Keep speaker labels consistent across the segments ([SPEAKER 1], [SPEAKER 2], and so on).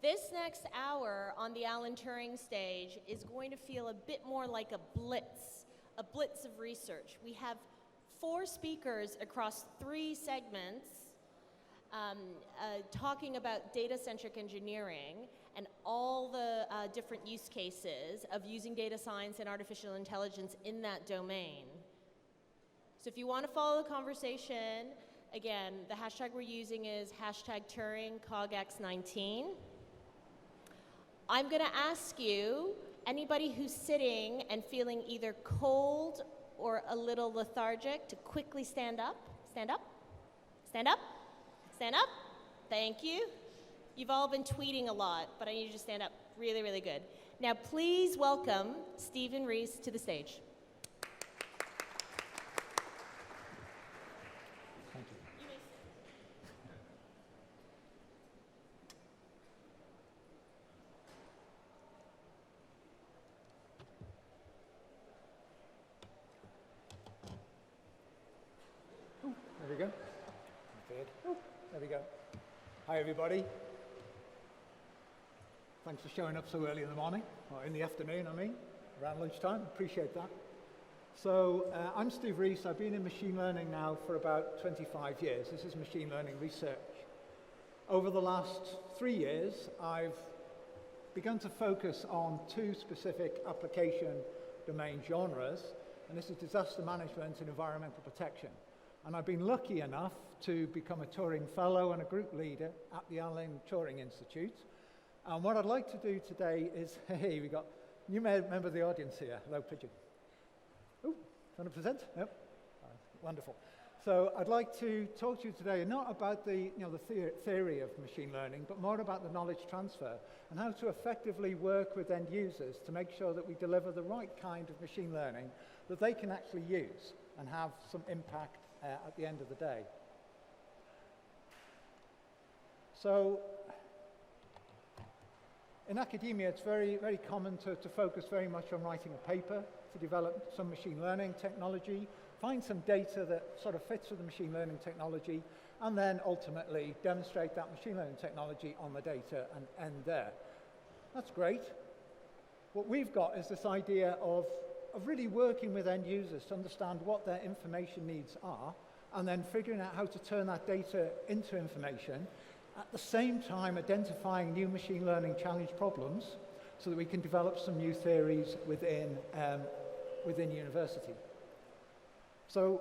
[SPEAKER 1] This next hour on the Alan Turing stage is going to feel a bit more like a blitz of research. We have 4 speakers across 3 segments talking about data-centric engineering and all the different use cases of using data science and artificial intelligence in that domain. So if you want to follow the conversation, again, the hashtag we're using is hashtag Turing CogX19. I'm going to ask you, anybody who's sitting and feeling either cold or a little lethargic, to quickly stand up. Stand up. Stand up. Stand up. Thank you. You've all been tweeting a lot, but I need you to stand up. Really, really good. Now, please welcome Stephen Reece to the stage.
[SPEAKER 2] Thank you. There we go. There we go. Hi, everybody. Thanks for showing up so early in the morning, or in the afternoon, I mean, around lunchtime. Appreciate that. So, I'm Steve Reece. I've been in machine learning now for about 25 years. This is machine learning research. Over the last 3 years, I've begun to focus on 2 specific application domain genres, and this is disaster management and environmental protection. And I've been lucky enough to become a Turing Fellow and a group leader at the Alan Turing Institute. And what I'd like to do today is, hey, we got new member of the audience here. Hello, Pigeon. Oh, 100%? Yep. Wonderful. So I'd like to talk to you today not about the theory of machine learning, but more about the knowledge transfer and how to effectively work with end users to make sure that we deliver the right kind of machine learning that they can actually use and have some impact at the end of the day. So, in academia, it's very, very common to focus very much on writing a paper, to develop some machine learning technology, find some data that sort of fits with the machine learning technology, and then ultimately demonstrate that machine learning technology on the data and end there. That's great. What we've got is this idea of really working with end users to understand what their information needs are, and then figuring out how to turn that data into information, at the same time identifying new machine learning challenge problems so that we can develop some new theories within university. So,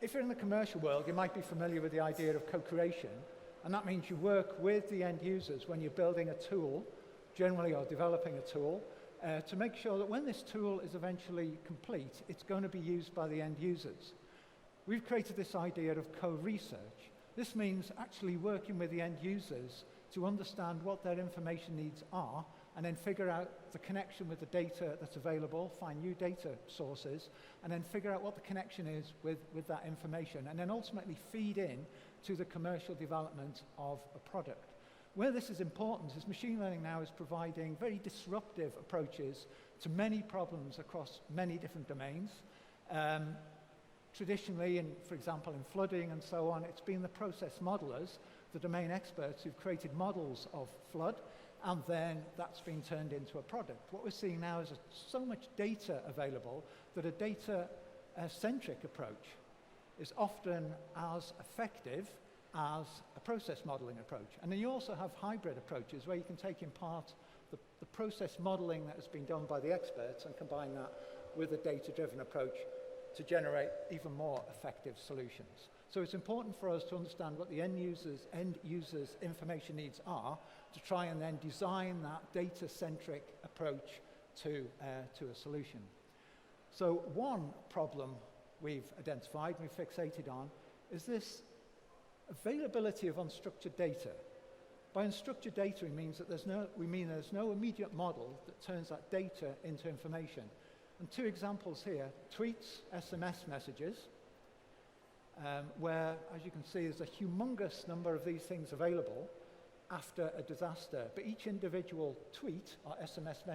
[SPEAKER 2] if you're in the commercial world, you might be familiar with the idea of co-creation, and that means you work with the end users when you're building a tool, generally, or developing a tool, to make sure that when this tool is eventually complete, it's going to be used by the end users. We've created this idea of co-research. This means actually working with the end users to understand what their information needs are, and then figure out the connection with the data that's available, find new data sources, and then figure out what the connection is with that information, and then ultimately feed in to the commercial development of a product. Where this is important is machine learning now is providing very disruptive approaches to many problems across many different domains. Traditionally, for example, in flooding and so on, it's been the process modelers, the domain experts, who've created models of flood, and then that's been turned into a product. What we're seeing now is so much data available that a data-centric approach is often as effective as a process modeling approach. And then you also have hybrid approaches where you can take in part the process modeling that has been done by the experts and combine that with a data-driven approach to generate even more effective solutions. So it's important for us to understand what the end users' information needs are to try and then design that data-centric approach to a solution. So one problem we've identified, we've fixated on, is this availability of unstructured data. By unstructured data, it means that there's no immediate model that turns that data into information. And 2 examples here: tweets, SMS messages, where, as you can see, there's a humongous number of these things available after a disaster, but each individual tweet or SMS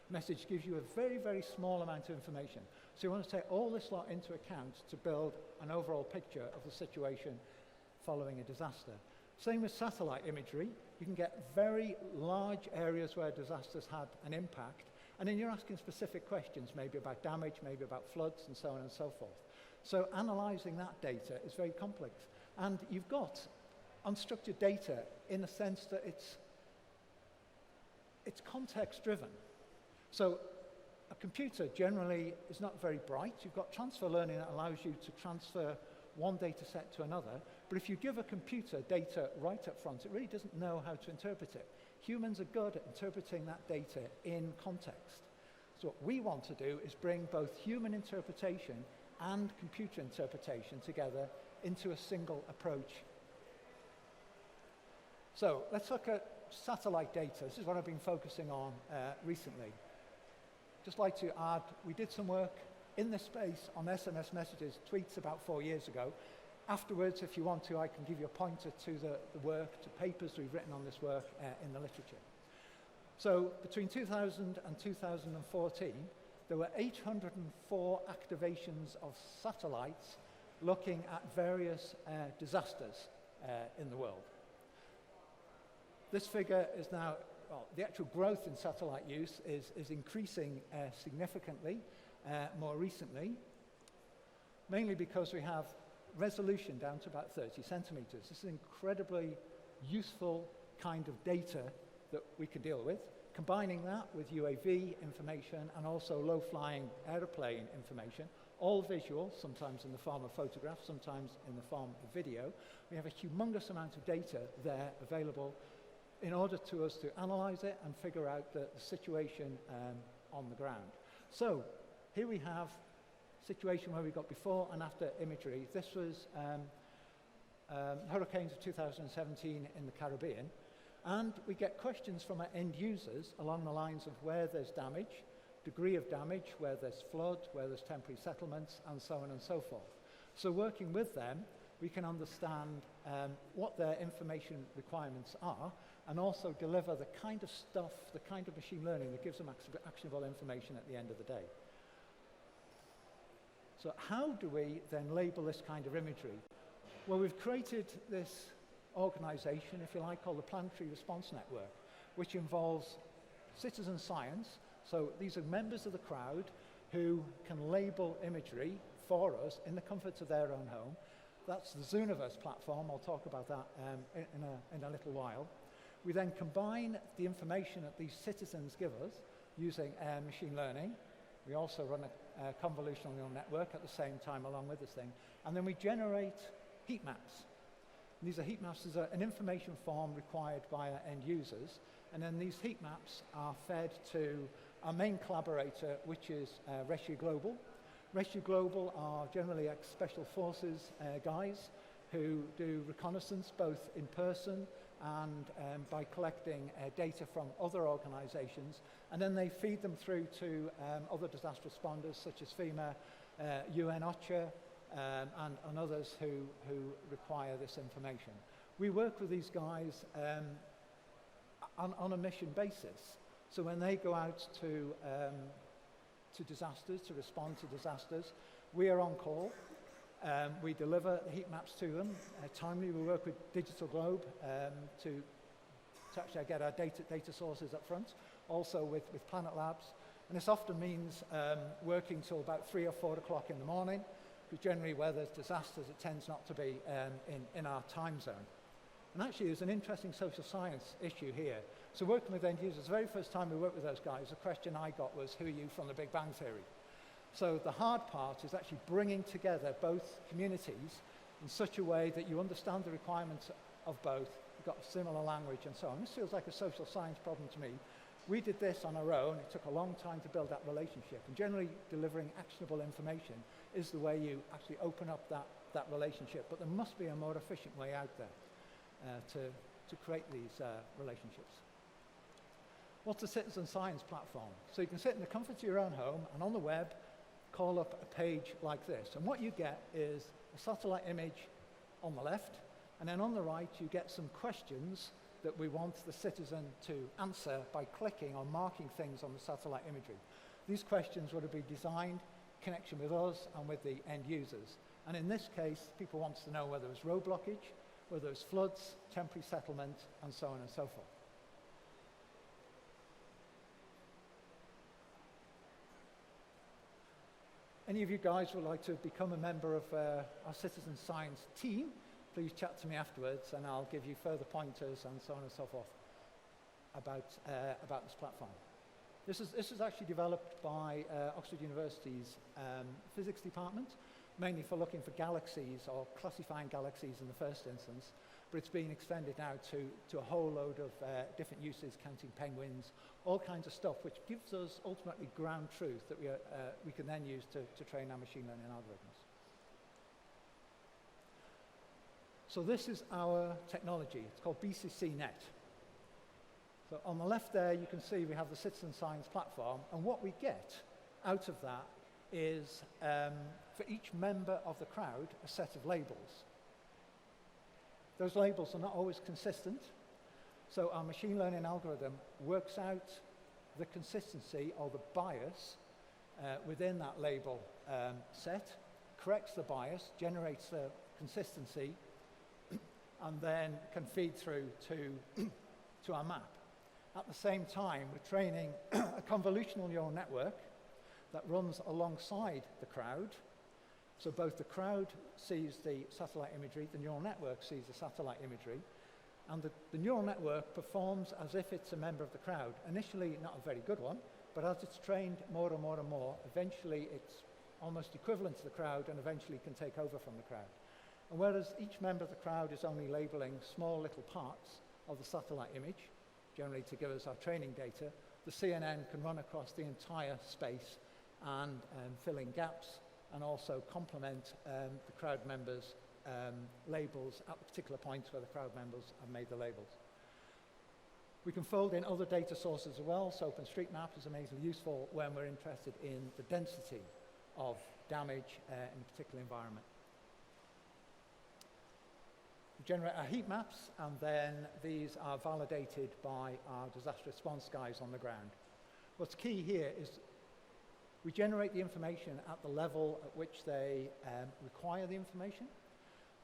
[SPEAKER 2] message gives you a very, very small amount of information. So you want to take all this lot into account to build an overall picture of the situation following a disaster. Same with satellite imagery. you can get very large areas where disasters had an impact, and then you're asking specific questions, maybe about damage, maybe about floods, and so on and so forth. So analyzing that data is very complex. And you've got unstructured data in the sense that it's context-driven. So a computer generally is not very bright. You've got transfer learning that allows you to transfer one data set to another, but if you give a computer data right up front, it really doesn't know how to interpret it. Humans are good at interpreting that data in context. So what we want to do is bring both human interpretation and computer interpretation together into a single approach. So let's look at satellite data. This is what I've been focusing on recently. Just like to add, we did some work in this space on SMS messages, tweets about 4 years ago. Afterwards, if you want to, I can give you a pointer to the work, to papers we've written on this work in the literature. So between 2000 and 2014, there were 804 activations of satellites looking at various disasters in the world. This figure is now, well, the actual growth in satellite use is increasing significantly more recently, mainly because we have resolution down to about 30 centimeters. This is an incredibly useful kind of data that we can deal with. Combining that with UAV information and also low-flying aeroplane information, all visual, sometimes in the form of photographs, sometimes in the form of video, we have a humongous amount of data there available in order to us to analyze it and figure out the situation on the ground. So here we have a situation where we got before and after imagery. This was hurricanes of 2017 in the Caribbean. And we get questions from our end users along the lines of where there's damage, degree of damage, where there's flood, where there's temporary settlements, and so on and so forth. So working with them, we can understand what their information requirements are, and also deliver the kind of stuff, the kind of machine learning that gives them actionable information at the end of the day. So how do we then label this kind of imagery? Well, we've created this organization, if you like, called the Planetary Response Network, which involves citizen science. So these are members of the crowd who can label imagery for us in the comfort of their own home. That's the Zooniverse platform. I'll talk about that in a little while. We then combine the information that these citizens give us using machine learning. We also run a convolutional neural network at the same time along with this thing. And then we generate heat maps. And these are heat maps. There's an information form required by our end users. And then these heat maps are fed to our main collaborator, which is Rescue Global. Rescue Global are generally ex-special forces guys who do reconnaissance both in person and by collecting data from other organizations, and then they feed them through to other disaster responders such as FEMA, UN OCHA, and others who require this information. We work with these guys on a mission basis. So when they go out to disasters, to respond to disasters, we are on call. We deliver the heat maps to them timely. We work with Digital Globe to actually get our data sources up front, also with Planet Labs. And this often means working till about 3 or 4 o'clock in the morning, because generally where there's disasters, it tends not to be in our time zone. And actually, there's an interesting social science issue here. So working with end users, the very first time we worked with those guys, the question I got was, who are you from the Big Bang Theory? So the hard part is actually bringing together both communities in such a way that you understand the requirements of both, you've got a similar language and so on. This feels like a social science problem to me. We did this on our own. It took a long time to build that relationship. And generally, delivering actionable information is the way you actually open up that relationship. But there must be a more efficient way out there to create these relationships. What's a citizen science platform? So you can sit in the comfort of your own home and on the web, call up a page like this. And what you get is a satellite image on the left, and then on the right, you get some questions that we want the citizen to answer by clicking or marking things on the satellite imagery. These questions would be designed in connection with us and with the end users. And in this case, people want to know whether there's road blockage, whether it's floods, temporary settlement, and so on and so forth. Any of you guys would like to become a member of our citizen science team, please chat to me afterwards and I'll give you further pointers and so on and so forth about this platform. This is actually developed by Oxford University's physics department, mainly for looking for galaxies or classifying galaxies in the first instance, but it's been extended now to a whole load of different uses, counting penguins, all kinds of stuff, which gives us ultimately ground truth that we can then use to train our machine learning algorithms. So this is our technology. It's called BCCNet. So on the left there, you can see we have the citizen science platform, and what we get out of that is, for each member of the crowd, a set of labels. Those labels are not always consistent, so our machine learning algorithm works out the consistency or the bias within that label set, corrects the bias, generates the consistency, and then can feed through to our map. At the same time, we're training a convolutional neural network that runs alongside the crowd. So both the crowd sees the satellite imagery, the neural network sees the satellite imagery, and the neural network performs as if it's a member of the crowd. Initially, not a very good one, but as it's trained more and more and more, eventually it's almost equivalent to the crowd and eventually can take over from the crowd. And whereas each member of the crowd is only labeling small little parts of the satellite image, generally to give us our training data, the CNN can run across the entire space and fill in gaps and also complement the crowd members' labels at the particular points where the crowd members have made the labels. We can fold in other data sources as well, so OpenStreetMap is amazingly useful when we're interested in the density of damage in a particular environment. We generate our heat maps, and then these are validated by our disaster response guys on the ground. What's key here is we generate the information at the level at which they require the information.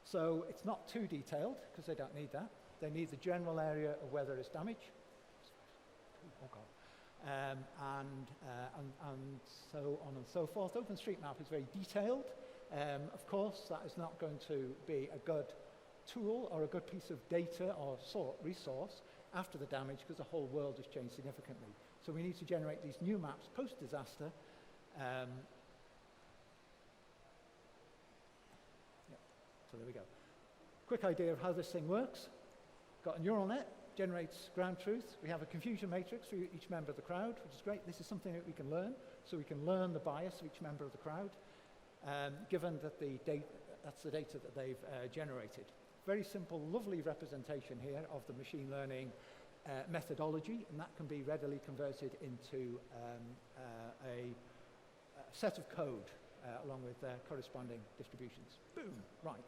[SPEAKER 2] So it's not too detailed, because they don't need that. They need the general area of where there is damage. Oh God. And so on and so forth. OpenStreetMap is very detailed. Of course, that is not going to be a good tool or a good piece of data or resource after the damage, because the whole world has changed significantly. So we need to generate these new maps post-disaster. So there we go. Quick idea of how this thing works. Got a neural net, generates ground truth. We have a confusion matrix for each member of the crowd, which is great. This is something that we can learn. So we can learn the bias of each member of the crowd, given that that's the data that they've generated. Very simple, lovely representation here of the machine learning methodology, and that can be readily converted into a set of code along with corresponding distributions. Boom, right.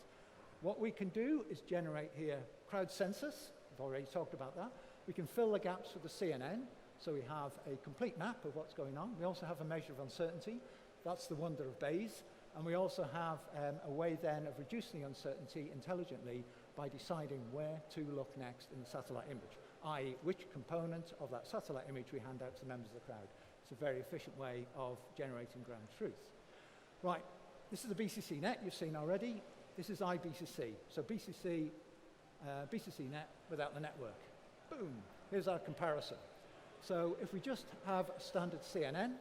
[SPEAKER 2] What we can do is generate here crowd census. I've already talked about that. We can fill the gaps with the CNN, so we have a complete map of what's going on. We also have a measure of uncertainty. That's the wonder of Bayes. And we also have a way then of reducing the uncertainty intelligently by deciding where to look next in the satellite image, i.e. which component of that satellite image we hand out to members of the crowd. It's a very efficient way of generating ground truth. Right, this is the BCCNet you've seen already. This is IBCC, so BCCNet without the network. Boom, here's our comparison. So if we just have a standard CNN,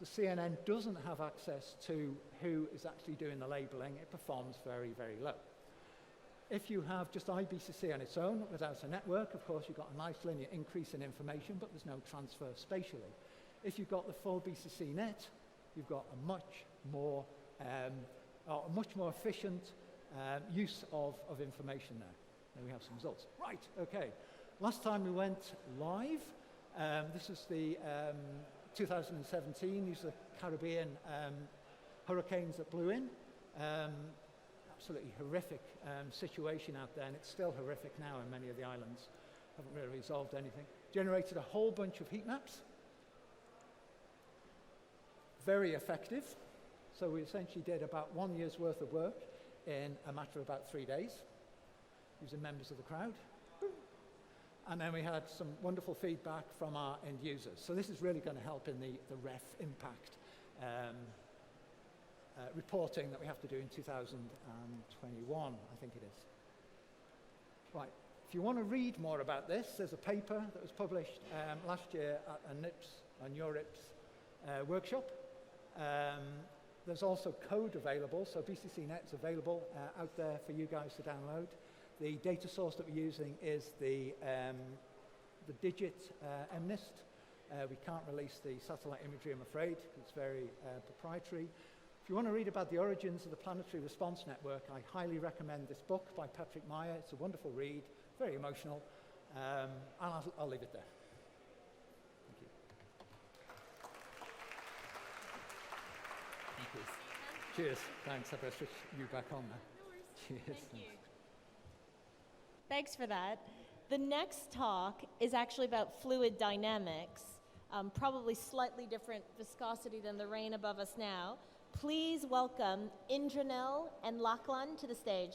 [SPEAKER 2] the CNN doesn't have access to who is actually doing the labeling. It performs very, very low. If you have just IBCC on its own without a network, of course, you've got a nice linear increase in information, but there's no transfer spatially. If you've got the full BCCNet, you've got a much more efficient use of information there. Then we have some results. Right, okay. Last time we went live, this is the 2017, these are the Caribbean hurricanes that blew in. Absolutely horrific situation out there, and it's still horrific now in many of the islands. Haven't really resolved anything. Generated a whole bunch of heat maps. Very effective. So we essentially did about 1 year's worth of work in a matter of about 3 days. using members of the crowd. And then we had some wonderful feedback from our end users. So this is really going to help in the ref impact reporting that we have to do in 2021, I think it is. Right, if you want to read more about this, there's a paper that was published last year at a NeurIPS workshop. There's also code available, so BCCNet's available out there for you guys to download. The data source that we're using is the digit MNIST. We can't release the satellite imagery, I'm afraid, because it's very proprietary. If you want to read about the origins of the Planetary Response Network, I highly recommend this book by Patrick Meyer. It's a wonderful read, very emotional, and I'll leave it there. Thank you. Thank you. Cheers. Thanks. I better switch you back on now. Cheers.
[SPEAKER 1] Thank you. Thanks for that. The next talk is actually about fluid dynamics, probably slightly different viscosity than the rain above us now. Please welcome Indranil and Lachlan to the stage.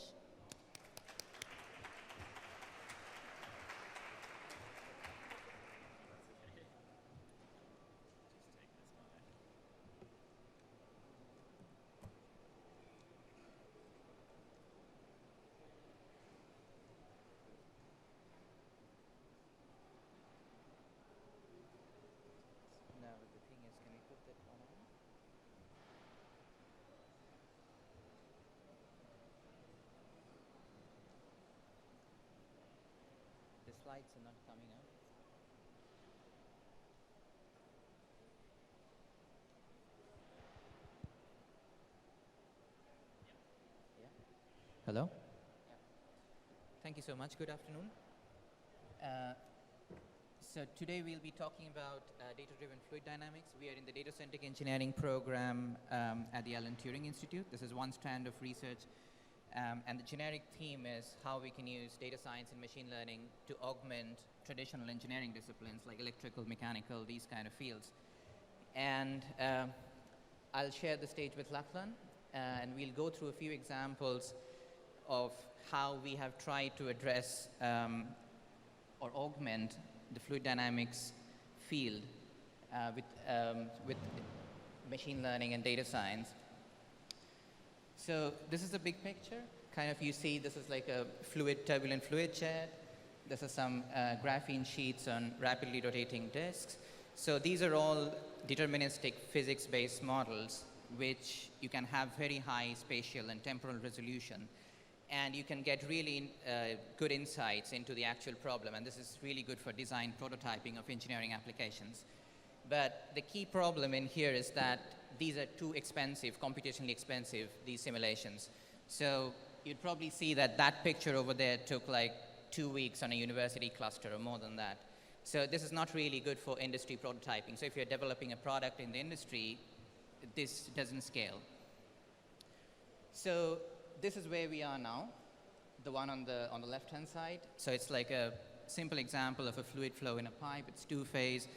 [SPEAKER 3] Slides are not coming up. Yeah. Hello? Yeah. Thank you so much. Good afternoon. So today we'll be talking about data-driven fluid dynamics. We are in the Data-Centric engineering program at the Alan Turing Institute. This is one strand of research. And the generic theme is how we can use data science and machine learning to augment traditional engineering disciplines like electrical, mechanical, these kind of fields. And I'll share the stage with Lachlan, and we'll go through a few examples of how we have tried to address or augment the fluid dynamics field with machine learning and data science. So this is a big picture. Kind of you see this is like a turbulent fluid jet. This is some graphene sheets on rapidly rotating disks. So these are all deterministic physics-based models which you can have very high spatial and temporal resolution. And you can get really good insights into the actual problem. And this is really good for design prototyping of engineering applications. But the key problem in here is that these are too expensive, computationally expensive, these simulations. So you'd probably see that that picture over there took like 2 weeks on a university cluster or more than that. So this is not really good for industry prototyping. So if you're developing a product in the industry, this doesn't scale. So this is where we are now, the one on the left-hand side. So it's like a simple example of a fluid flow in a pipe. It's two-phase.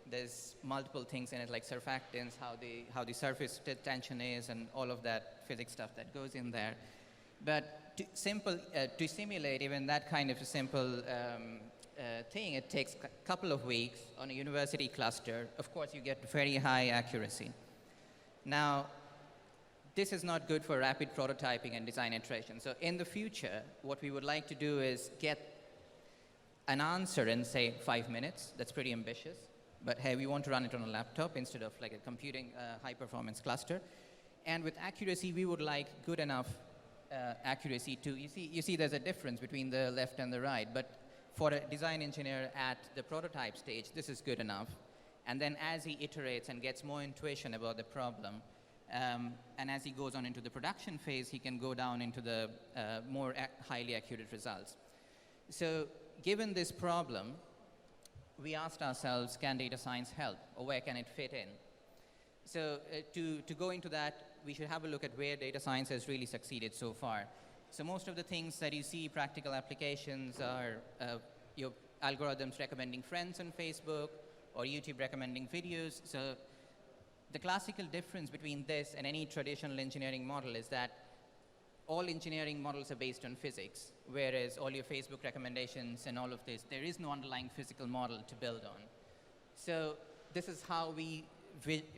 [SPEAKER 3] There's multiple things in it, like surfactants, how the surface tension is, and all of that physics stuff that goes in there. But to simulate even that kind of a simple thing, it takes a couple of weeks on a university cluster. Of course, you get very high accuracy. Now, this is not good for rapid prototyping and design iteration. So in the future, what we would like to do is get an answer in, say, 5 minutes. That's pretty ambitious. But hey, we want to run it on a laptop instead of like a computing high-performance cluster. And with accuracy, we would like good enough accuracy to, you see there's a difference between the left and the right. But for a design engineer at the prototype stage, this is good enough. And then as he iterates and gets more intuition about the problem, and as he goes on into the production phase, he can go down into the more highly accurate results. So given this problem, we asked ourselves, can data science help, or where can it fit in? So to go into that, we should have a look at where data science has really succeeded so far. So most of the things that you see, practical applications, are your algorithms recommending friends on Facebook, or YouTube recommending videos. So the classical difference between this and any traditional engineering model is that all engineering models are based on physics, whereas all your Facebook recommendations and all of this, there is no underlying physical model to build on. So this is how we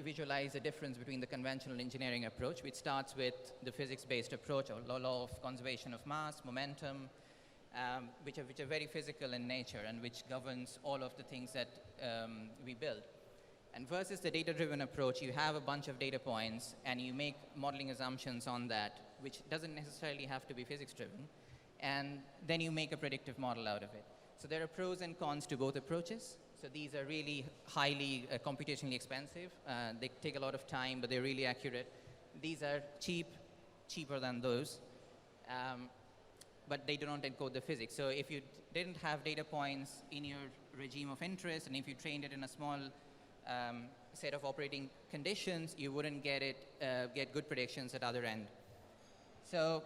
[SPEAKER 3] visualize the difference between the conventional engineering approach, which starts with the physics-based approach, or law of conservation of mass, momentum, which are very physical in nature and which governs all of the things that we build. And versus the data-driven approach, you have a bunch of data points and you make modeling assumptions on that, which doesn't necessarily have to be physics-driven, and then you make a predictive model out of it. So there are pros and cons to both approaches. So these are really highly computationally expensive. They take a lot of time, but they're really accurate. These are cheaper than those, but they do not encode the physics. So if you didn't have data points in your regime of interest, and if you trained it in a small set of operating conditions, you wouldn't get good predictions at other end. So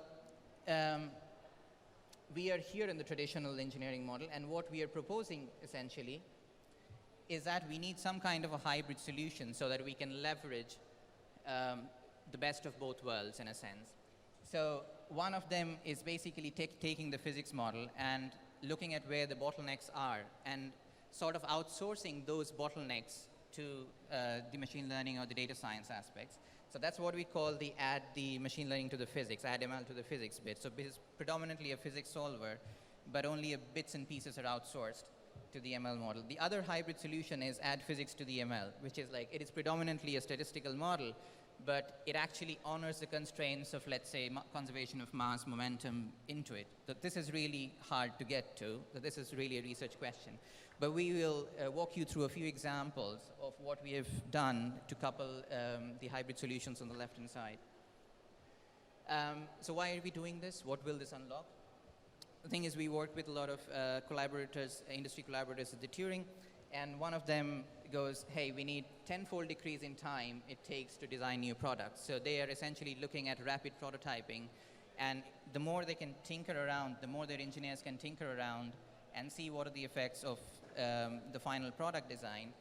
[SPEAKER 3] we are here in the traditional engineering model, and what we are proposing essentially is that we need some kind of a hybrid solution so that we can leverage the best of both worlds in a sense. So one of them is basically taking the physics model and looking at where the bottlenecks are and sort of outsourcing those bottlenecks to the machine learning or the data science aspects. So that's what we call the add the machine learning to the physics, add ML to the physics bit. So it's predominantly a physics solver, but only bits and pieces are outsourced to the ML model. The other hybrid solution is add physics to the ML, which is like, it is predominantly a statistical model, but it actually honors the constraints of, let's say, conservation of mass, momentum into it. But this is really hard to get to. So this is really a research question. But we will walk you through a few examples of what we have done to couple the hybrid solutions on the left-hand side. So why are we doing this? What will this unlock? The thing is, we work with a lot of collaborators, industry collaborators at the Turing, and one of them goes, hey, we need 10-fold decrease in time it takes to design new products. So they are essentially looking at rapid prototyping, and the more they can tinker around, the more their engineers can tinker around and see what are the effects of the final product design,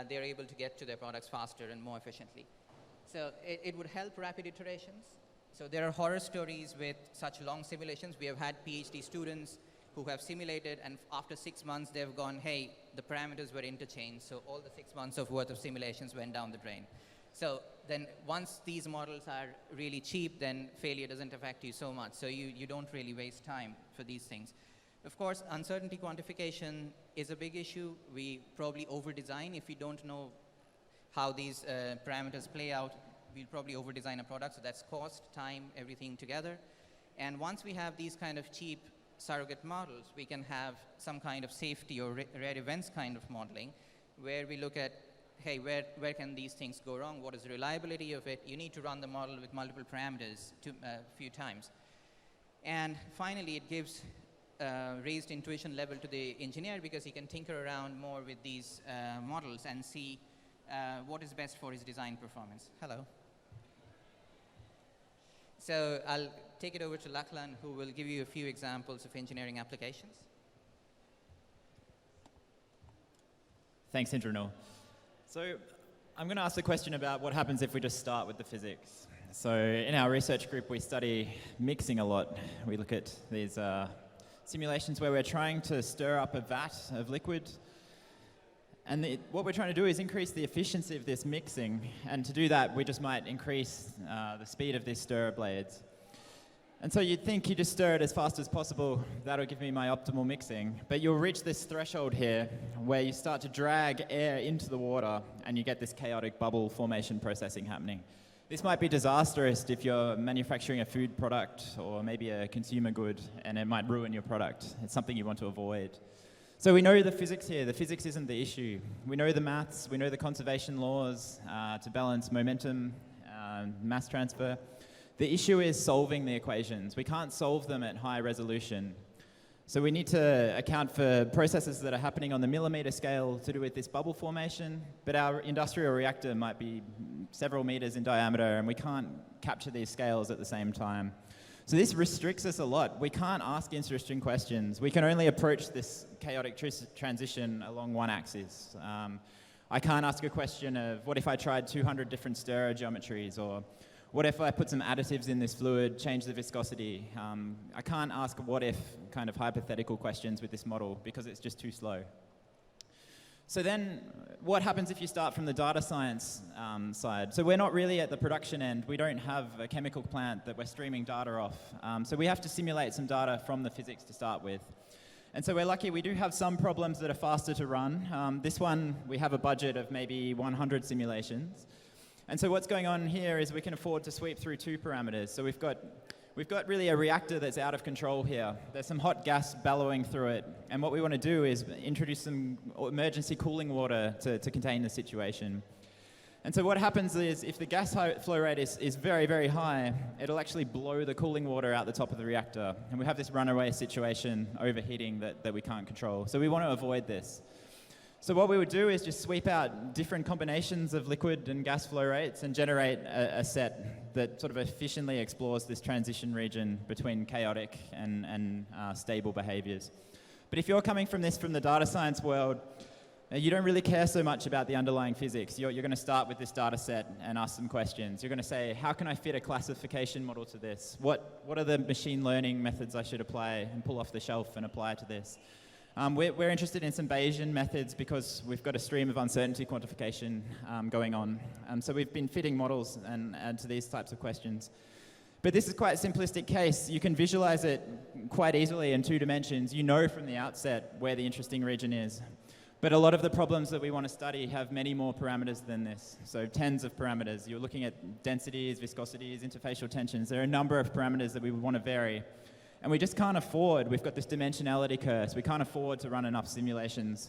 [SPEAKER 3] they're able to get to their products faster and more efficiently. So it would help rapid iterations. So there are horror stories with such long simulations. We have had PhD students who have simulated, and after 6 months, they've gone, hey, the parameters were interchanged, so all the 6 months of worth of simulations went down the drain. So then once these models are really cheap, then failure doesn't affect you so much. So you don't really waste time for these things. Of course, uncertainty quantification is a big issue. We probably over-design if we don't know how these parameters play out. We'll probably over-design a product, so that's cost, time, everything together. And once we have these kind of cheap surrogate models, we can have some kind of safety or rare events kind of modeling, where we look at, hey, where can these things go wrong? What is the reliability of it? You need to run the model with multiple parameters a few times. And finally, it gives raised intuition level to the engineer, because he can tinker around more with these models and see what is best for his design performance. Hello. So I'll take it over to Lachlan, who will give you a few examples of engineering applications.
[SPEAKER 4] Thanks, Indranil. So I'm going to ask the question about what happens if we just start with the physics. So in our research group, we study mixing a lot. We look at these simulations where we're trying to stir up a vat of liquid. And what we're trying to do is increase the efficiency of this mixing. And to do that, we just might increase the speed of these stirrer blades. And so you'd think you just stir it as fast as possible. That'll give me my optimal mixing. But you'll reach this threshold here where you start to drag air into the water and you get this chaotic bubble formation processing happening. This might be disastrous if you're manufacturing a food product or maybe a consumer good, and it might ruin your product. It's something you want to avoid. So we know the physics here. The physics isn't the issue. We know the maths. We know the conservation laws to balance momentum, mass transfer. The issue is solving the equations. We can't solve them at high resolution. So we need to account for processes that are happening on the millimeter scale to do with this bubble formation, but our industrial reactor might be several meters in diameter, and we can't capture these scales at the same time. So this restricts us a lot. We can't ask interesting questions. We can only approach this chaotic transition along one axis. I can't ask a question of, what if I tried 200 different stirrer geometries, or What if I put some additives in this fluid, change the viscosity? I can't ask what if kind of hypothetical questions with this model because it's just too slow. So then what happens if you start from the data science side? So we're not really at the production end. We don't have a chemical plant that we're streaming data off. So we have to simulate some data from the physics to start with. And so we're lucky we do have some problems that are faster to run. This one, we have a budget of maybe 100 simulations. And so what's going on here is we can afford to sweep through 2 parameters. So we've got really a reactor that's out of control here. There's some hot gas bellowing through it. And what we want to do is introduce some emergency cooling water to contain the situation. And so what happens is if the gas flow rate is very, very high, it'll actually blow the cooling water out the top of the reactor. And we have this runaway situation, overheating, that we can't control. So we want to avoid this. So what we would do is just sweep out different combinations of liquid and gas flow rates and generate a set that sort of efficiently explores this transition region between chaotic and stable behaviors. But if you're coming from the data science world, you don't really care so much about the underlying physics. You're going to start with this data set and ask some questions. You're going to say, how can I fit a classification model to this? What are the machine learning methods I should apply and pull off the shelf and apply to this? We're interested in some Bayesian methods because we've got a stream of uncertainty quantification going on. So we've been fitting models and to these types of questions. But this is quite a simplistic case. You can visualize it quite easily in 2 dimensions. You know from the outset where the interesting region is. But a lot of the problems that we want to study have many more parameters than this. So tens of parameters. You're looking at densities, viscosities, interfacial tensions. There are a number of parameters that we would want to vary. And we just can't afford, we've got this dimensionality curse, we can't afford to run enough simulations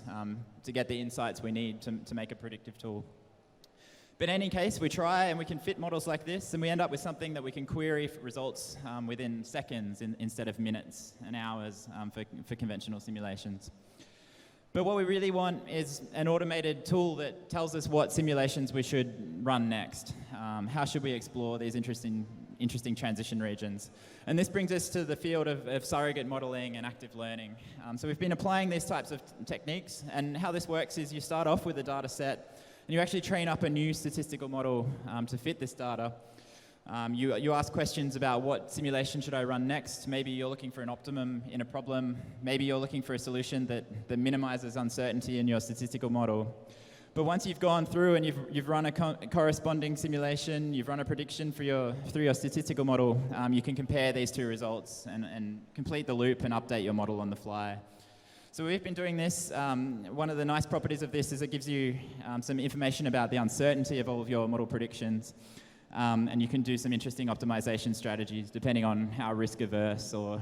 [SPEAKER 4] to get the insights we need to make a predictive tool. But in any case, we try and we can fit models like this, and we end up with something that we can query for results within seconds instead of minutes and hours for conventional simulations. But what we really want is an automated tool that tells us what simulations we should run next. How should we explore these interesting transition regions? And this brings us to the field of surrogate modeling and active learning. So we've been applying these types of techniques, and how this works is you start off with a data set, and you actually train up a new statistical model to fit this data. You ask questions about what simulation should I run next. Maybe you're looking for an optimum in a problem. Maybe you're looking for a solution that minimizes uncertainty in your statistical model. But once you've gone through and you've run a corresponding simulation, you've run a prediction through your statistical model, you can compare these 2 results and complete the loop and update your model on the fly. So we've been doing this. One of the nice properties of this is it gives you some information about the uncertainty of all of your model predictions. And you can do some interesting optimization strategies depending on how risk averse or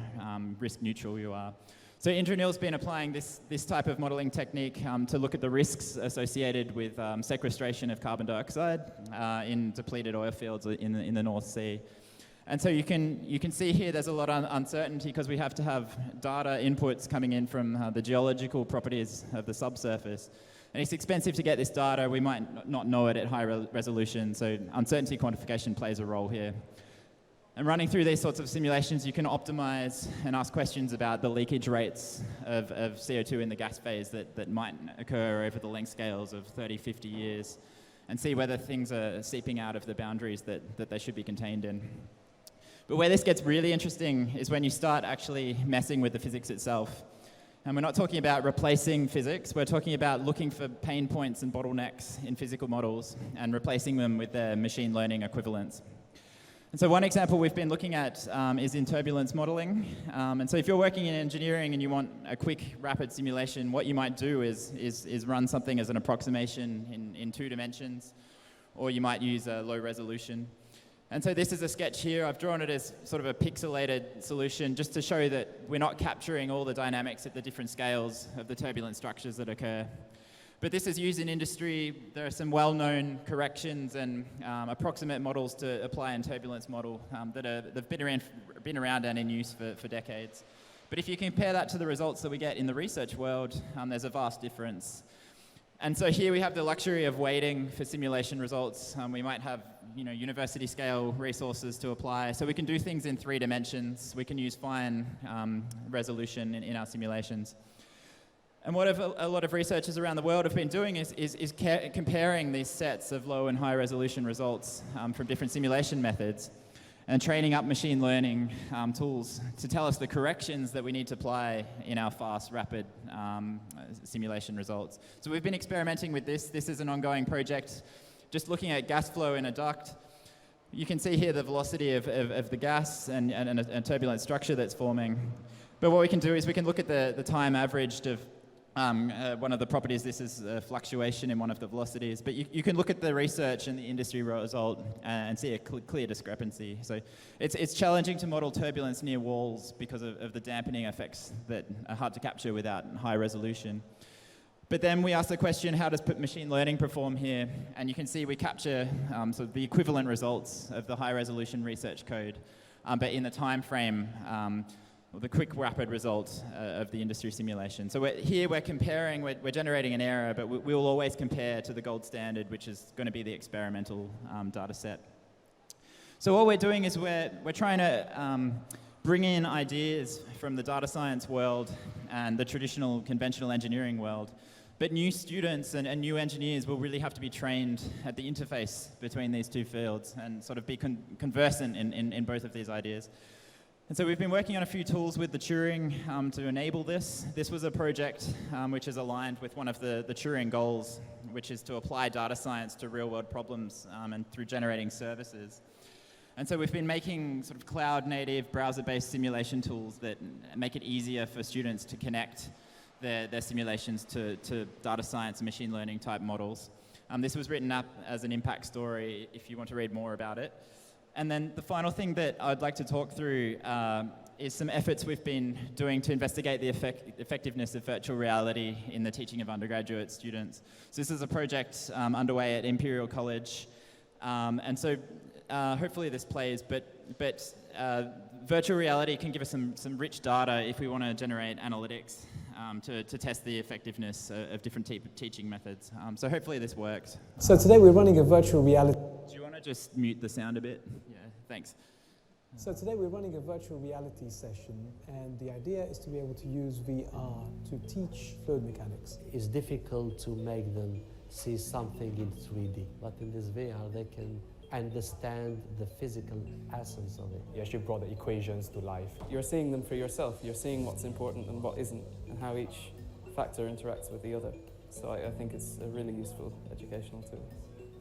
[SPEAKER 4] risk neutral you are. So Indranil's been applying this type of modeling technique to look at the risks associated with sequestration of carbon dioxide in depleted oil fields in the North Sea. And so you can see here there's a lot of uncertainty because we have to have data inputs coming in from the geological properties of the subsurface. And it's expensive to get this data. We might not know it at high resolution, so uncertainty quantification plays a role here. And running through these sorts of simulations, you can optimize and ask questions about the leakage rates of CO2 in the gas phase that might occur over the length scales of 30, 50 years, and see whether things are seeping out of the boundaries that they should be contained in. But where this gets really interesting is when you start actually messing with the physics itself. And we're not talking about replacing physics, we're talking about looking for pain points and bottlenecks in physical models and replacing them with their machine learning equivalents. And so one example we've been looking at is in turbulence modeling. And so if you're working in engineering and you want a quick, rapid simulation, what you might do is run something as an approximation in 2 dimensions, or you might use a low resolution. And so this is a sketch here. I've drawn it as sort of a pixelated solution just to show that we're not capturing all the dynamics at the different scales of the turbulent structures that occur. But this is used in industry. There are some well-known corrections and approximate models to apply in turbulence model that've been around and in use for decades. But if you compare that to the results that we get in the research world, there's a vast difference. And so here we have the luxury of waiting for simulation results. We might have university scale resources to apply. So we can do things in 3 dimensions. We can use fine resolution in our simulations. And what a lot of researchers around the world have been doing is comparing these sets of low and high resolution results from different simulation methods and training up machine learning tools to tell us the corrections that we need to apply in our fast, rapid simulation results. So we've been experimenting with this. This is an ongoing project, just looking at gas flow in a duct. You can see here the velocity of the gas and a turbulent structure that's forming. But what we can do is we can look at the time averaged of one of the properties. This is a fluctuation in one of the velocities. But you can look at the research and the industry result and see a clear discrepancy. So it's challenging to model turbulence near walls because of the dampening effects that are hard to capture without high resolution. But then we ask the question, how does machine learning perform here? And you can see we capture sort of the equivalent results of the high resolution research code, but in the time frame, the quick, rapid results of the industry simulation. So we're comparing, we're generating an error, but we will always compare to the gold standard, which is going to be the experimental data set. So what we're doing is we're trying to bring in ideas from the data science world and the traditional conventional engineering world. But new students and new engineers will really have to be trained at the interface between these two fields and sort of be conversant in both of these ideas. And so we've been working on a few tools with the Turing to enable this. This was a project which is aligned with one of the Turing goals, which is to apply data science to real-world problems and through generating services. And so we've been making sort of cloud-native, browser-based simulation tools that make it easier for students to connect their simulations to data science and machine learning type models. This was written up as an impact story if you want to read more about it. And then the final thing that I'd like to talk through is some efforts we've been doing to investigate the effectiveness of virtual reality in the teaching of undergraduate students. So this is a project underway at Imperial College. And so hopefully this plays, but virtual reality can give us some rich data if we want to generate analytics to test the effectiveness of different teaching methods. So hopefully this works.
[SPEAKER 5] So today we're running a virtual reality.
[SPEAKER 4] Do you want to just mute the sound a bit? Yeah, thanks.
[SPEAKER 5] So today we're running a virtual reality session, and the idea is to be able to use VR to teach fluid mechanics.
[SPEAKER 6] It's difficult to make them see something in 3D, but in this VR they can understand the physical essence of it.
[SPEAKER 7] You actually brought the equations to life.
[SPEAKER 8] You're seeing them for yourself. You're seeing what's important and what isn't, and how each factor interacts with the other. So I think it's a really useful educational tool.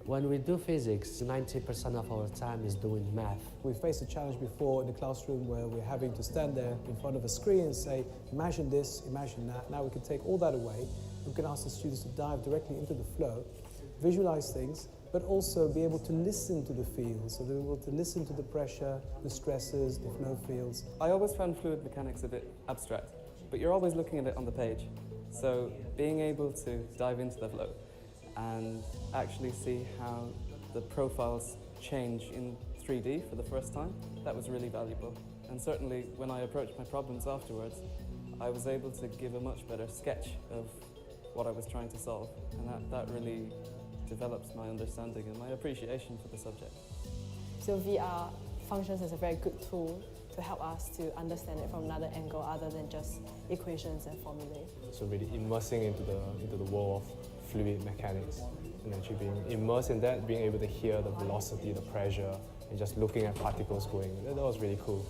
[SPEAKER 6] When we do physics, 90% of our time is doing math.
[SPEAKER 5] We faced a challenge before in the classroom where we're having to stand there in front of a screen and say, imagine this, imagine that. Now we can take all that away. We can ask the students to dive directly into the flow, visualize things, but also be able to listen to the fields. So they're able to listen to the pressure, the stresses, the flow fields.
[SPEAKER 8] I always found fluid mechanics a bit abstract, but you're always looking at it on the page. So being able to dive into the flow and actually see how the profiles change in 3D for the first time, that was really valuable. And certainly when I approached my problems afterwards, I was able to give a much better sketch of what I was trying to solve. And that really develops my understanding and my appreciation for the subject.
[SPEAKER 9] So VR functions as a very good tool to help us to understand it from another angle other than just equations and formulae.
[SPEAKER 7] So really immersing into the world of fluid mechanics and actually being immersed in that, being able to hear the velocity, the pressure, and just looking at particles going. That was really cool.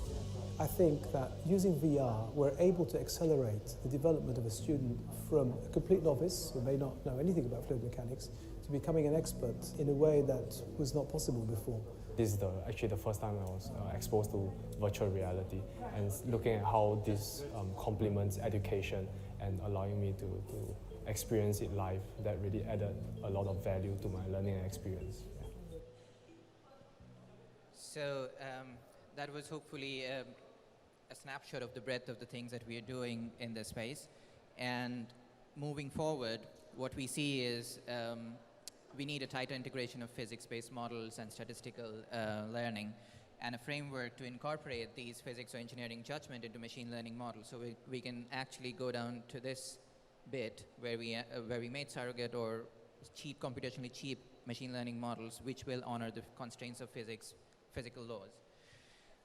[SPEAKER 5] I think that using VR, we're able to accelerate the development of a student from a complete novice who may not know anything about fluid mechanics to becoming an expert in a way that was not possible before.
[SPEAKER 7] This is actually the first time I was exposed to virtual reality and looking at how this complements education and allowing me to experience it live. That really added a lot of value to my learning experience. Yeah.
[SPEAKER 3] So that was hopefully a snapshot of the breadth of the things that we are doing in this space. And moving forward, what we see is we need a tighter integration of physics-based models and statistical learning, and a framework to incorporate these physics or engineering judgment into machine learning models. So we can actually go down to this bit where we made surrogate or computationally cheap machine learning models which will honor the constraints of physical laws.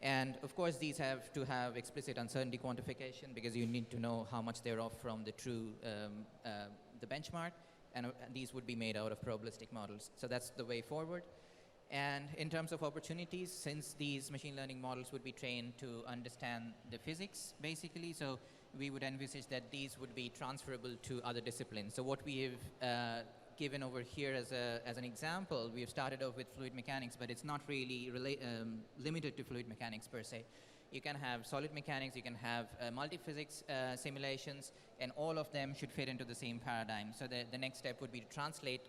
[SPEAKER 3] And of course, these have to have explicit uncertainty quantification because you need to know how much they're off from the true, the benchmark, and these would be made out of probabilistic models. So that's the way forward. And in terms of opportunities, since these machine learning models would be trained to understand the physics, basically, so we would envisage that these would be transferable to other disciplines. So what we have given over here as an example, we have started off with fluid mechanics, but it's not really limited to fluid mechanics per se. You can have solid mechanics, you can have multi-physics simulations, and all of them should fit into the same paradigm. So the next step would be to translate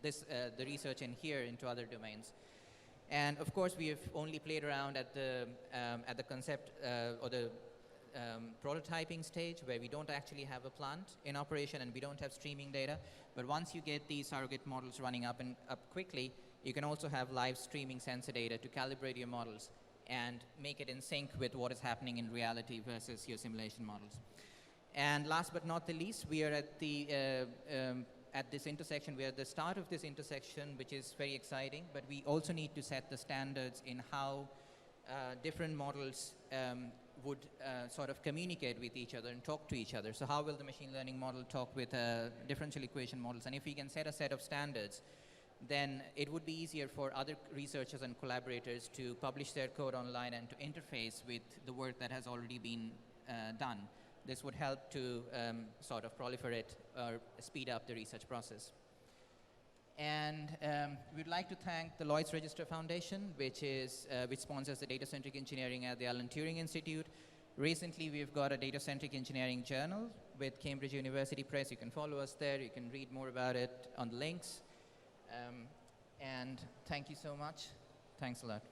[SPEAKER 3] the research in here into other domains. And of course, we have only played around at the concept or the prototyping stage, where we don't actually have a plant in operation and we don't have streaming data. But once you get these surrogate models running up quickly, you can also have live streaming sensor data to calibrate your models and make it in sync with what is happening in reality versus your simulation models. And last but not the least, we are at this intersection. We are at the start of this intersection, which is very exciting, but we also need to set the standards in how different models would sort of communicate with each other and talk to each other. So how will the machine learning model talk with differential equation models? And if we can set a set of standards, then it would be easier for other researchers and collaborators to publish their code online and to interface with the work that has already been done. This would help to sort of proliferate or speed up the research process. And we'd like to thank the Lloyd's Register Foundation, which sponsors the Data-Centric Engineering at the Alan Turing Institute. Recently, we've got a Data-Centric Engineering journal with Cambridge University Press. You can follow us there. You can read more about it on the links. And thank you so much. Thanks a lot.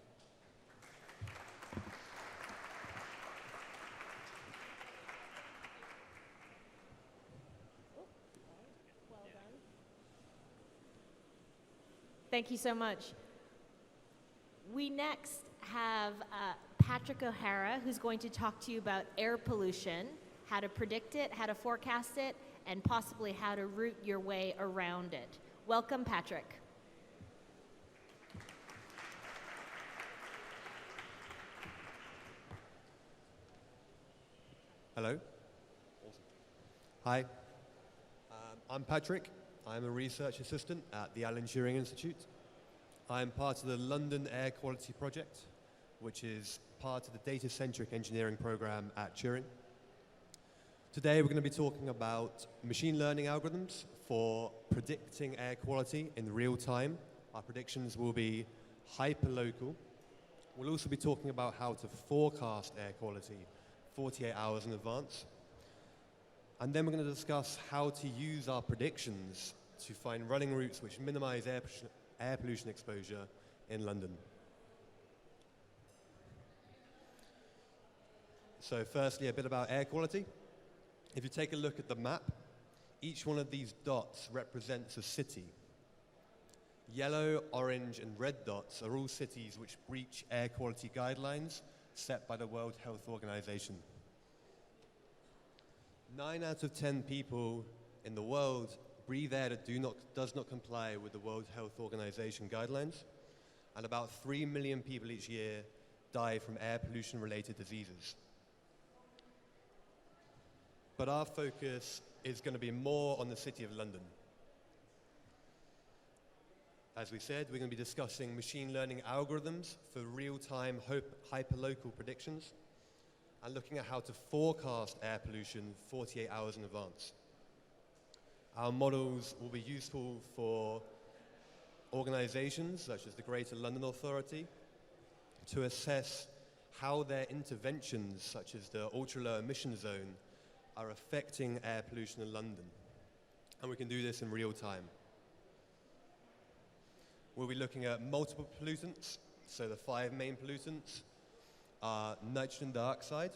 [SPEAKER 1] Thank you so much. We next have Patrick O'Hara, who's going to talk to you about air pollution, how to predict it, how to forecast it, and possibly how to route your way around it. Welcome, Patrick.
[SPEAKER 10] Hello. Awesome. Hi. I'm Patrick. I'm a research assistant at the Alan Turing Institute. I'm part of the London Air Quality Project, which is part of the Data-Centric Engineering program at Turing. Today we're going to be talking about machine learning algorithms for predicting air quality in real time. Our predictions will be hyperlocal. We'll also be talking about how to forecast air quality 48 hours in advance. And then we're going to discuss how to use our predictions to find running routes which minimize air pollution exposure in London. So firstly, a bit about air quality. If you take a look at the map, each one of these dots represents a city. Yellow, orange, and red dots are all cities which breach air quality guidelines set by the World Health Organization. 9 out of 10 people in the world breathe air that does not comply with the World Health Organization guidelines, and about 3 million people each year die from air pollution-related diseases. But our focus is going to be more on the City of London. As we said, we're going to be discussing machine learning algorithms for real-time hyperlocal predictions and looking at how to forecast air pollution 48 hours in advance. Our models will be useful for organizations such as the Greater London Authority to assess how their interventions, such as the ultra-low emission zone, are affecting air pollution in London. And we can do this in real time. We'll be looking at multiple pollutants. So the 5 main pollutants are nitrogen dioxide,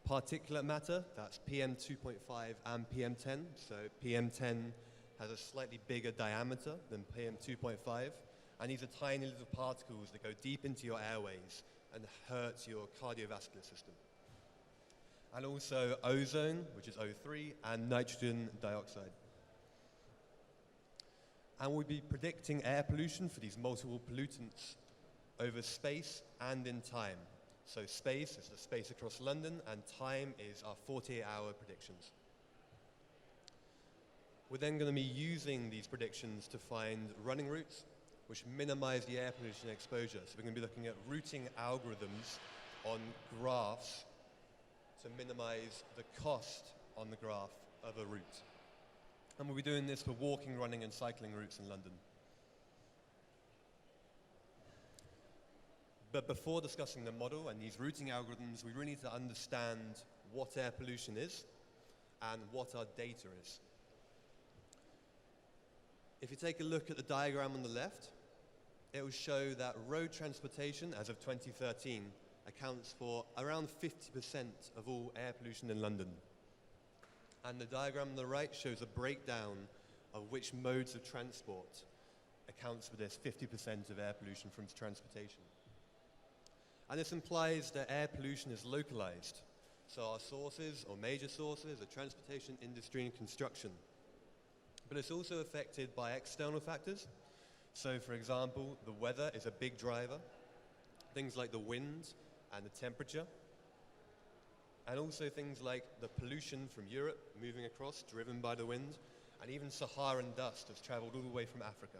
[SPEAKER 10] particulate matter, that's PM2.5 and PM10. So PM10 has a slightly bigger diameter than PM2.5, and these are tiny little particles that go deep into your airways and hurt your cardiovascular system. And also ozone, which is O3, and nitrogen dioxide. And we'll be predicting air pollution for these multiple pollutants over space and in time. So space is the space across London, and time is our 48-hour predictions. We're then going to be using these predictions to find running routes which minimize the air pollution exposure. So we're going to be looking at routing algorithms on graphs to minimize the cost on the graph of a route. And we'll be doing this for walking, running, and cycling routes in London. But before discussing the model and these routing algorithms, we really need to understand what air pollution is and what our data is. If you take a look at the diagram on the left, it will show that road transportation, as of 2013, accounts for around 50% of all air pollution in London. And the diagram on the right shows a breakdown of which modes of transport accounts for this 50% of air pollution from transportation. And this implies that air pollution is localized. So our sources, or major sources, are transportation, industry, and construction. But it's also affected by external factors. So, for example, the weather is a big driver. Things like the wind and the temperature. And also things like the pollution from Europe moving across, driven by the wind. And even Saharan dust has traveled all the way from Africa.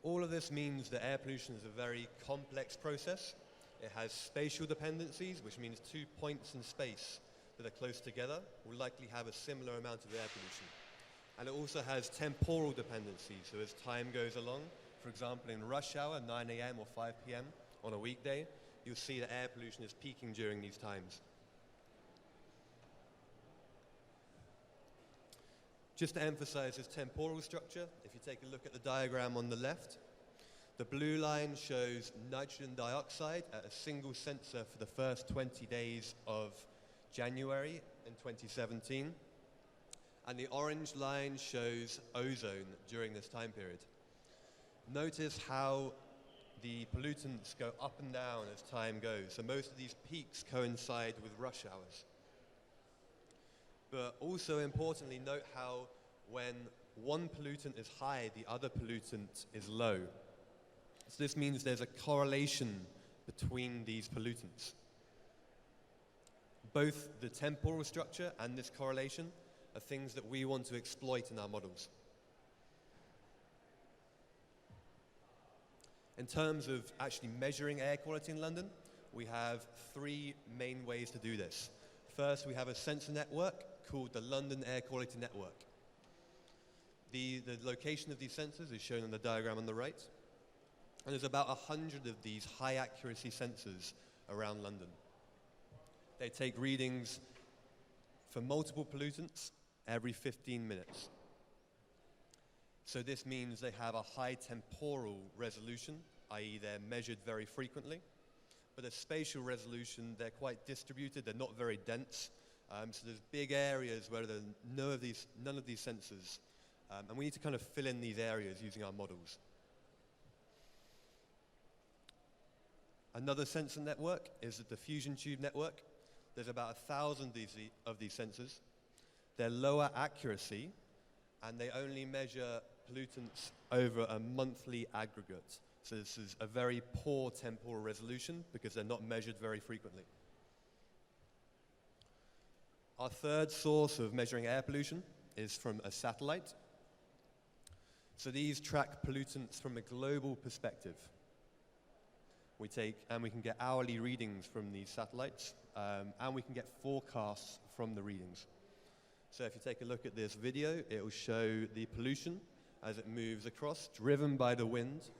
[SPEAKER 10] All of this means that air pollution is a very complex process. It has spatial dependencies, which means 2 points in space that are close together will likely have a similar amount of air pollution. And it also has temporal dependencies, so as time goes along, for example in rush hour, 9 a.m. or 5 p.m. on a weekday, you'll see that air pollution is peaking during these times. Just to emphasize this temporal structure, if you take a look at the diagram on the left, the blue line shows nitrogen dioxide at a single sensor for the first 20 days of January in 2017. And the orange line shows ozone during this time period. Notice how the pollutants go up and down as time goes. So most of these peaks coincide with rush hours. But also importantly, note how when one pollutant is high, the other pollutant is low. So this means there's a correlation between these pollutants. Both the temporal structure and this correlation are things that we want to exploit in our models. In terms of actually measuring air quality in London, we have 3 main ways to do this. First, we have a sensor network called the London Air Quality Network. The location of these sensors is shown in the diagram on the right. And there's about 100 of these high accuracy sensors around London. They take readings for multiple pollutants every 15 minutes. So this means they have a high temporal resolution, i.e. they're measured very frequently. But at spatial resolution, they're quite distributed, they're not very dense. So there's big areas where there are none of these sensors. And we need to kind of fill in these areas using our models. Another sensor network is the diffusion tube network. There's about 1,000 of these sensors. They're lower accuracy, and they only measure pollutants over a monthly aggregate. So this is a very poor temporal resolution because they're not measured very frequently. Our third source of measuring air pollution is from a satellite. So these track pollutants from a global perspective. We can get hourly readings from these satellites, and we can get forecasts from the readings. So if you take a look at this video, it will show the pollution as it moves across, driven by the wind.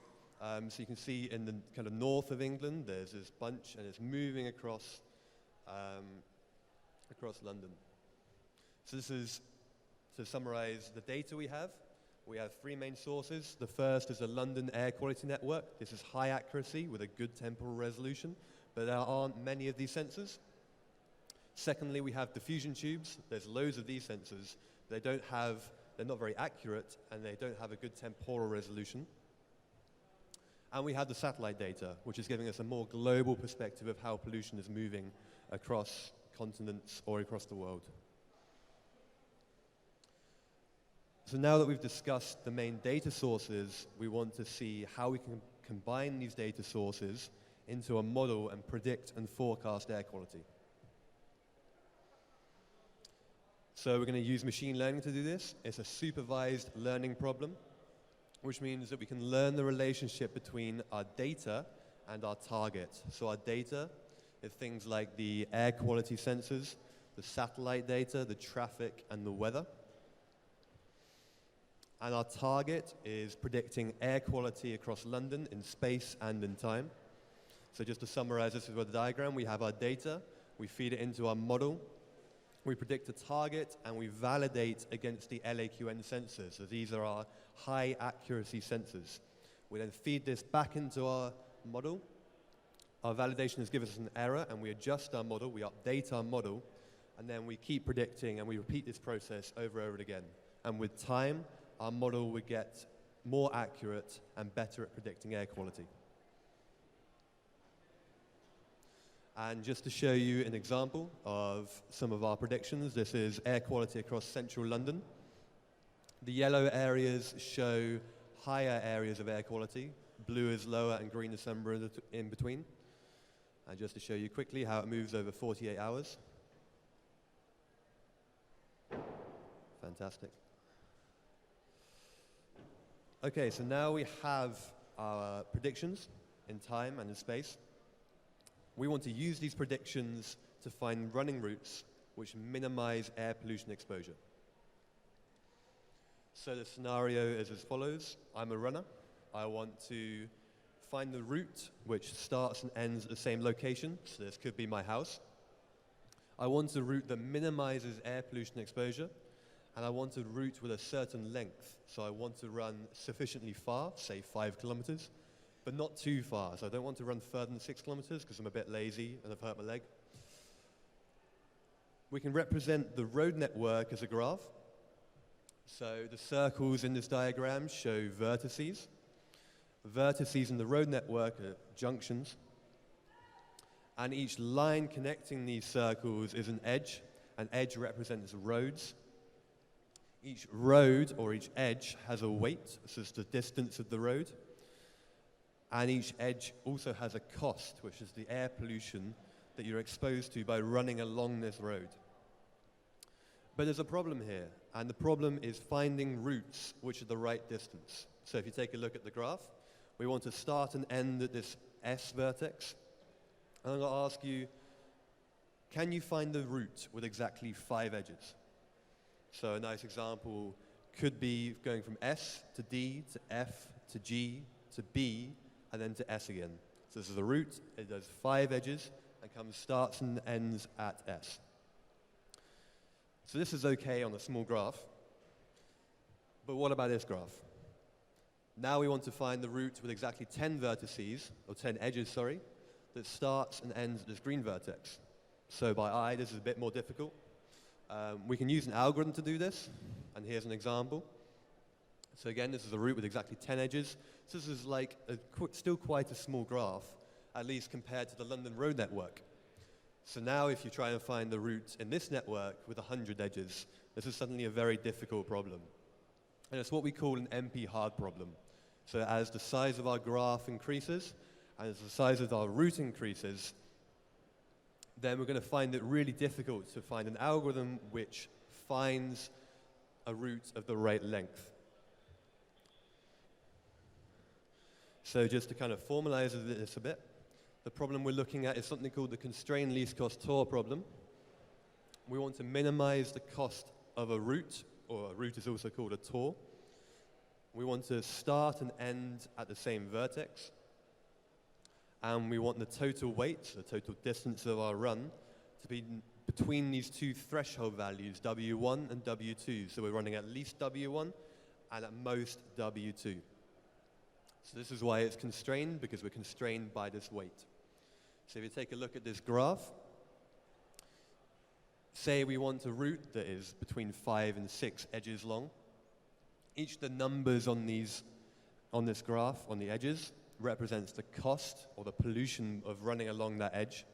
[SPEAKER 10] So you can see in the kind of north of England, there's this bunch, and it's moving across London. So this is, to summarize the data we have 3 main sources. The first is the London Air Quality Network. This is high accuracy with a good temporal resolution, but there aren't many of these sensors. Secondly, we have diffusion tubes. There's loads of these sensors. They're not very accurate, and they don't have a good temporal resolution. And we have the satellite data, which is giving us a more global perspective of how pollution is moving across continents or across the world. So now that we've discussed the main data sources, we want to see how we can combine these data sources into a model and predict and forecast air quality. So we're going to use machine learning to do this. It's a supervised learning problem, which means that we can learn the relationship between our data and our target. So our data is things like the air quality sensors, the satellite data, the traffic, and the weather. And our target is predicting air quality across London in space and in time. So just to summarize this with a diagram, we have our data, we feed it into our model, we predict a target, and we validate against the LAQN sensors. So these are our high accuracy sensors. We then feed this back into our model. Our validation has given us an error, and we adjust our model, we update our model, and then we keep predicting, and we repeat this process over and over again. And with time, our model would get more accurate and better at predicting air quality. And just to show you an example of some of our predictions, this is air quality across central London. The yellow areas show higher areas of air quality. Blue is lower and green is somewhere in between. And just to show you quickly how it moves over 48 hours. Fantastic. Okay, so now we have our predictions in time and in space. We want to use these predictions to find running routes which minimize air pollution exposure. So the scenario is as follows. I'm a runner. I want to find the route which starts and ends at the same location. So this could be my house. I want a route that minimizes air pollution exposure, and I want a route with a certain length. So I want to run sufficiently far, say 5 kilometers, but not too far. So I don't want to run further than 6 kilometers because I'm a bit lazy and I've hurt my leg. We can represent the road network as a graph. So the circles in this diagram show vertices. Vertices in the road network are junctions. And each line connecting these circles is an edge. An edge represents roads. Each road or each edge has a weight, so it's the distance of the road. And each edge also has a cost, which is the air pollution that you're exposed to by running along this road. But there's a problem here, and the problem is finding routes which are the right distance. So if you take a look at the graph, we want to start and end at this S vertex. And I'm going to ask you, can you find the route with exactly 5 edges? So a nice example could be going from S to D to F to G to B and then to S again. So this is the route. It does 5 edges and starts and ends at S. So this is okay on a small graph. But what about this graph? Now we want to find the route with exactly 10 vertices, or 10 edges, sorry, that starts and ends at this green vertex. So by eye, this is a bit more difficult. We can use an algorithm to do this, and here's an example. So again, this is a route with exactly 10 edges. So this is like still quite a small graph, at least compared to the London road network. So now if you try and find the route in this network with 100 edges, this is suddenly a very difficult problem. And it's what we call an NP hard problem. So as the size of our graph increases, and as the size of our route increases, then we're going to find it really difficult to find an algorithm which finds a route of the right length. So just to kind of formalize this a bit, the problem we're looking at is something called the constrained least cost tour problem. We want to minimize the cost of a route, or a route is also called a tour. We want to start and end at the same vertex. And we want the total weight, the total distance of our run, to be between these two threshold values, W1 and W2. So we're running at least W1 and at most W2. So this is why it's constrained, because we're constrained by this weight. So if you take a look at this graph, say we want a route that is between 5 and 6 edges long. Each of the numbers on this graph, on the edges, represents the cost or the pollution of running along that edge.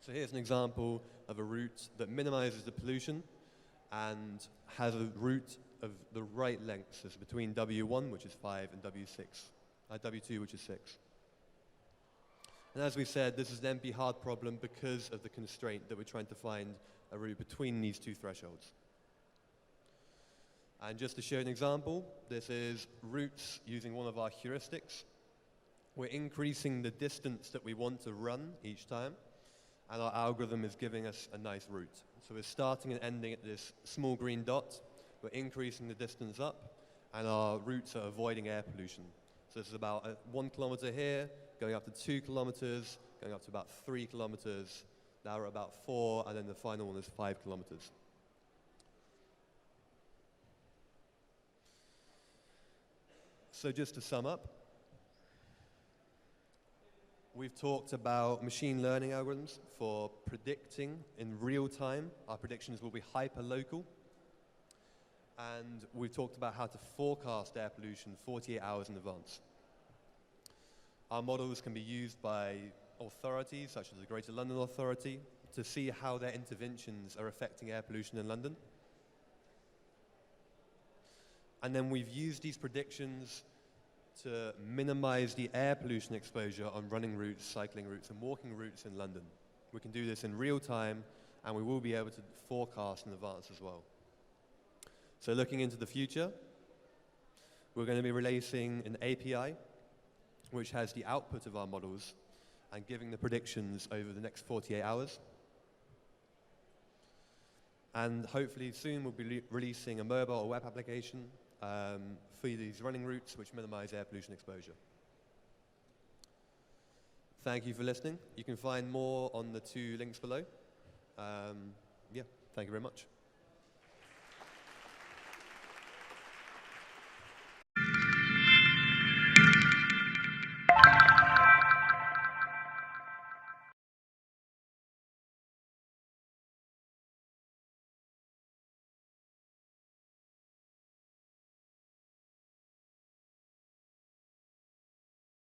[SPEAKER 10] So here's an example of a route that minimizes the pollution and has a route of the right length, so it's between W1, which is 5, and W6, W2, which is 6. And as we said, this is an NP hard problem because of the constraint that we're trying to find a route between these two thresholds. And just to show an example, this is routes using one of our heuristics. We're increasing the distance that we want to run each time, and our algorithm is giving us a nice route. So we're starting and ending at this small green dot. We're increasing the distance up, and our routes are avoiding air pollution. So this is about 1 kilometer here, going up to 2 kilometers, going up to about 3 kilometers. Now we're at about 4, and then the final one is 5 kilometers. So just to sum up, we've talked about machine learning algorithms for predicting in real time. Our predictions will be hyper-local. And we've talked about how to forecast air pollution 48 hours in advance. Our models can be used by authorities, such as the Greater London Authority, to see how their interventions are affecting air pollution in London. And then we've used these predictions to minimize the air pollution exposure on running routes, cycling routes, and walking routes in London. We can do this in real time, and we will be able to forecast in advance as well. So looking into the future, we're going to be releasing an API which has the output of our models and giving the predictions over the next 48 hours. And hopefully soon we'll be releasing a mobile or web application for these running routes which minimize air pollution exposure. Thank you for listening. You can find more on the 2 links below. Yeah, thank you very much.